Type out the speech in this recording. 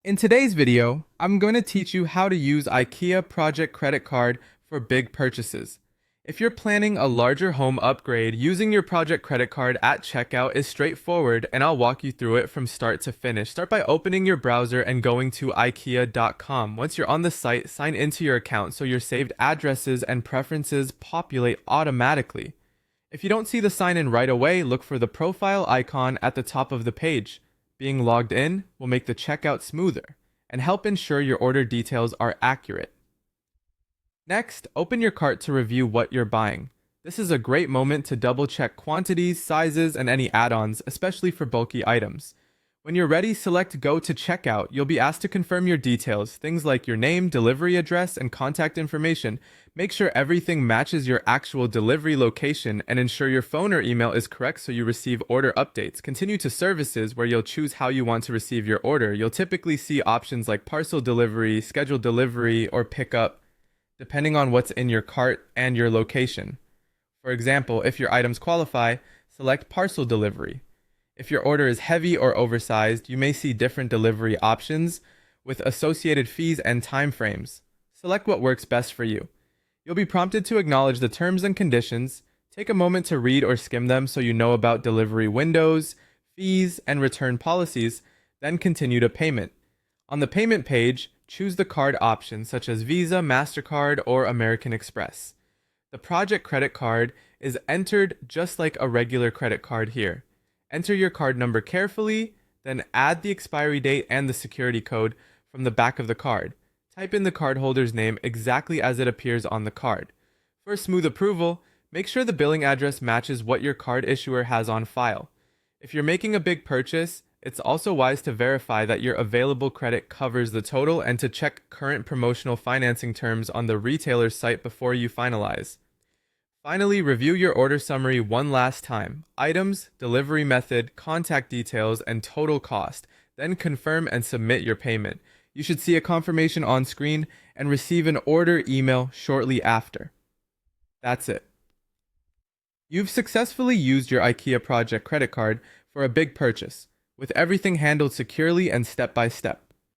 In today's video, I'm going to teach you how to use Ikea Projekt Credit Card for big purchases. If you're planning a larger home upgrade, using your project credit card at checkout is straightforward, and I'll walk you through it from start to finish. Start by opening your browser and going to ikea.com. Once you're on the site, sign into your account so your saved addresses and preferences populate automatically. If you don't see the sign in right away, look for the profile icon at the top of the page. Being logged in will make the checkout smoother and help ensure your order details are accurate. Next, open your cart to review what you're buying. This is a great moment to double check quantities, sizes, and any add-ons, especially for bulky items. When you're ready, select Go to Checkout. You'll be asked to confirm your details, things like your name, delivery address, and contact information. Make sure everything matches your actual delivery location and ensure your phone or email is correct so you receive order updates. Continue to Services, where you'll choose how you want to receive your order. You'll typically see options like parcel delivery, scheduled delivery, or pickup, depending on what's in your cart and your location. For example, if your items qualify, select parcel delivery. If your order is heavy or oversized, you may see different delivery options with associated fees and time frames. Select what works best for you. You'll be prompted to acknowledge the terms and conditions. Take a moment to read or skim them so you know about delivery windows, fees, and return policies, then continue to payment. On the payment page, choose the card options such as Visa, MasterCard, or American Express. The project credit card is entered just like a regular credit card here. Enter your card number carefully, then add the expiry date and the security code from the back of the card. Type in the cardholder's name exactly as it appears on the card. For smooth approval, make sure the billing address matches what your card issuer has on file. If you're making a big purchase, it's also wise to verify that your available credit covers the total and to check current promotional financing terms on the retailer's site before you finalize. Finally, review your order summary one last time. Items, delivery method, contact details, and total cost. Then confirm and submit your payment. You should see a confirmation on screen and receive an order email shortly after. That's it. You've successfully used your IKEA Projekt credit card for a big purchase, with everything handled securely and step by step.